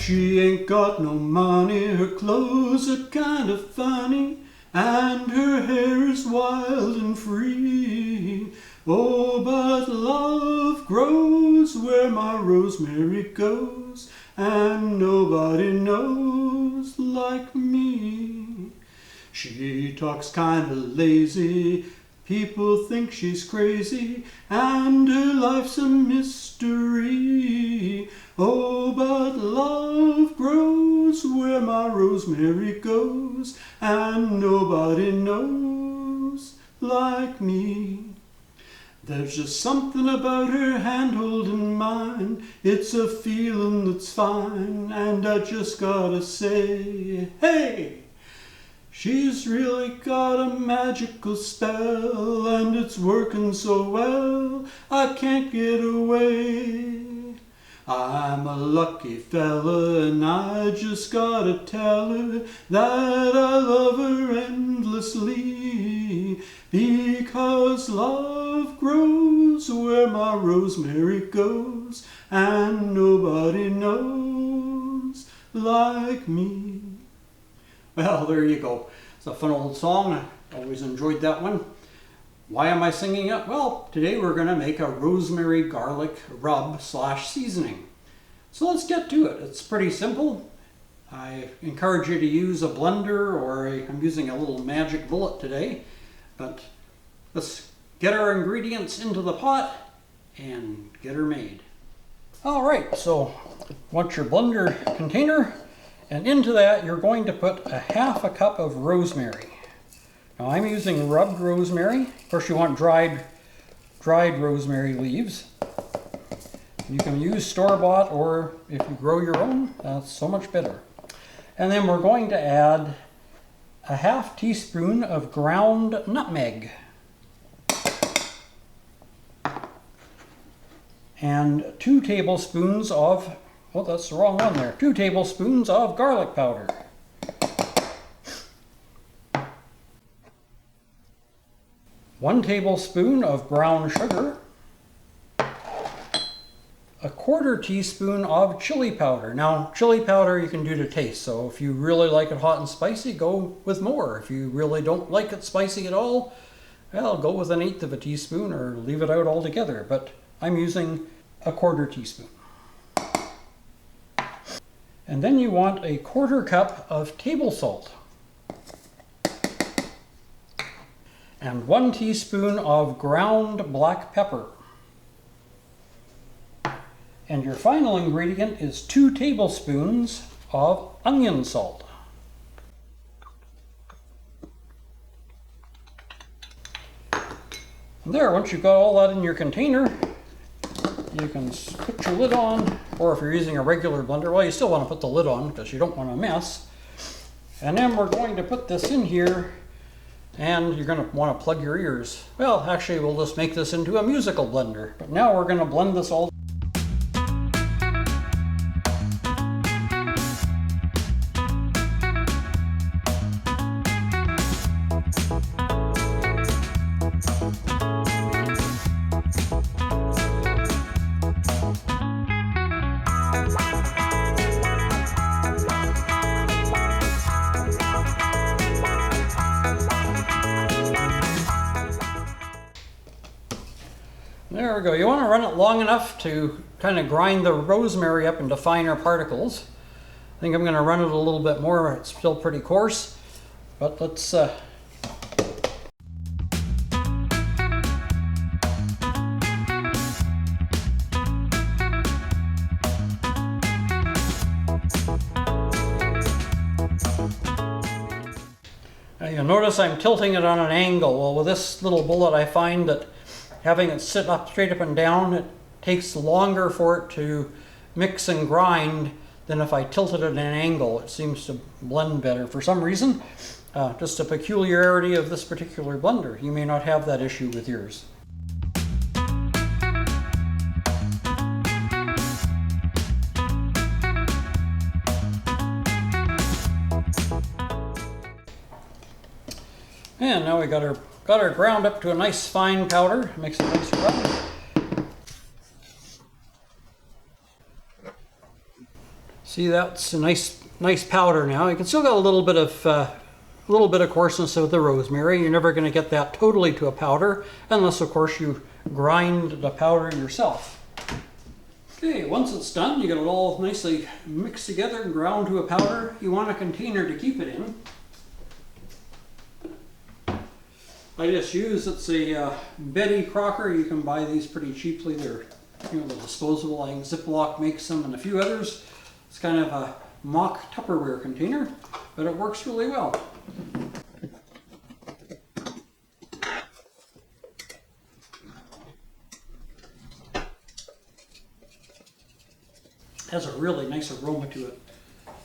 she ain't got no money, her clothes are kind of funny, and her hair is wild and free. Oh, but love grows where my Rosemary goes, and nobody knows like me. She talks kind of lazy, people think she's crazy, and her life's a mystery. Oh, but love grows where my Rosemary goes, and nobody knows like me. There's just something about her hand holding mine, it's a feeling that's fine, and I just gotta say, hey! She's really got a magical spell, and it's working so well, I can't get away. I'm a lucky fella, and I just gotta tell her that I love her endlessly, because love grows where my Rosemary goes, and nobody knows like me. Well, there you go. It's a fun old song. I always enjoyed that one. Why am I singing it? Well, today we're going to make a rosemary garlic rub / seasoning. So let's get to it. It's pretty simple. I encourage you to use a blender, or I'm using a little magic bullet today. But let's get our ingredients into the pot and get her made. All right, so want your blender container. And into that, you're going to put a ½ cup of rosemary. Now I'm using rubbed rosemary. Of course, you want dried rosemary leaves. You can use store-bought, or if you grow your own, that's so much better. And then we're going to add a ½ teaspoon of ground nutmeg. And 2 tablespoons of, oh, that's the wrong one there. 2 tablespoons of garlic powder. One tablespoon of brown sugar. A 1/4 teaspoon of chili powder. Now, chili powder you can do to taste, so if you really like it hot and spicy, go with more. If you really don't like it spicy at all, well, go with 1/8 teaspoon or leave it out altogether, but I'm using a 1/4 teaspoon. And then you want a 1/4 cup of table salt. And 1 teaspoon of ground black pepper. And your final ingredient is 2 tablespoons of onion salt. And there, once you've got all that in your container, you can put your lid on, or if you're using a regular blender, well, you still want to put the lid on because you don't want to mess. And then we're going to put this in here, and you're going to want to plug your ears. Well, actually, we'll just make this into a musical blender. But now we're going to blend this all. There we go. You want to run it long enough to kind of grind the rosemary up into finer particles. I think I'm going to run it a little bit more. It's still pretty coarse, but let's you'll notice I'm tilting it on an angle. Well, with this little bullet, I find that having it sit up straight up and down, it takes longer for it to mix and grind than if I tilted it at an angle. It seems to blend better for some reason. Just a peculiarity of this particular blender. You may not have that issue with yours. And now we got her ground up to a nice fine powder. Makes a nice rub. See, that's a nice powder now. You can still get a little bit of coarseness of the rosemary. You're never going to get that totally to a powder unless, of course, you grind the powder yourself. Okay, once it's done, you get it all nicely mixed together and ground to a powder. You want a container to keep it in. I just use, it's a Betty Crocker. You can buy these pretty cheaply. They're, you know, the disposable. I think Ziploc makes them and a few others. It's kind of a mock Tupperware container, but it works really well. Has a really nice aroma to it.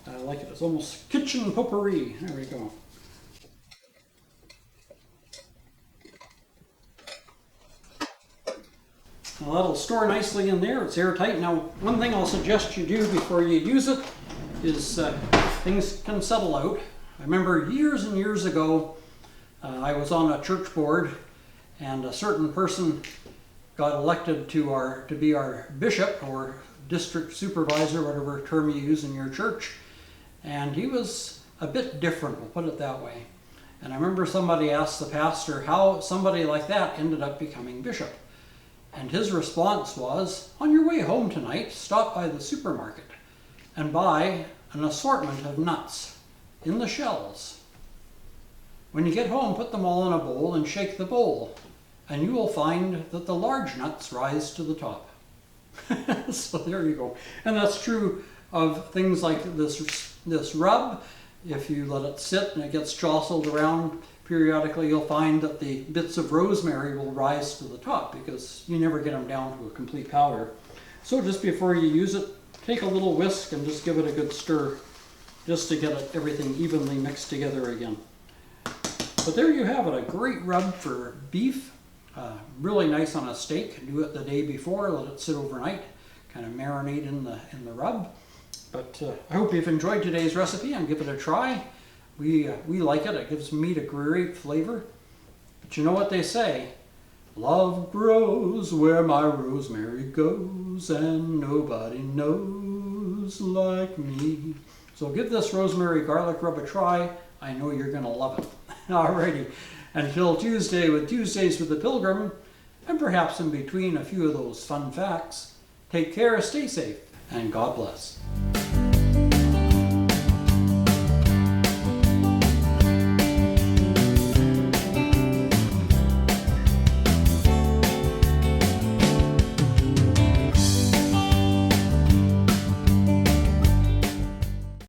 I like it. It's almost kitchen potpourri. There we go. Well, that'll store nicely in there. It's airtight. Now, one thing I'll suggest you do before you use it is things can settle out. I remember years and years ago, I was on a church board, and a certain person got elected to be our bishop or district supervisor, whatever term you use in your church, and he was a bit different, we'll put it that way. And I remember somebody asked the pastor how somebody like that ended up becoming bishop. And his response was, on your way home tonight, stop by the supermarket and buy an assortment of nuts in the shells. When you get home, put them all in a bowl and shake the bowl, and you will find that the large nuts rise to the top. So there you go. And that's true of things like this rub. If you let it sit and it gets jostled around periodically, you'll find that the bits of rosemary will rise to the top because you never get them down to a complete powder. So just before you use it, take a little whisk and just give it a good stir just to get everything evenly mixed together again. But there you have it, a great rub for beef. Really nice on a steak. Do it the day before, let it sit overnight, kind of marinate in the rub. But I hope you've enjoyed today's recipe and give it a try. We like it. It gives meat a great flavor. But you know what they say, love grows where my rosemary goes, and nobody knows like me. So give this rosemary garlic rub a try. I know you're going to love it. Alrighty. Until Tuesday with Tuesdays with the Pilgrim, and perhaps in between a few of those fun facts, take care, stay safe, and God bless.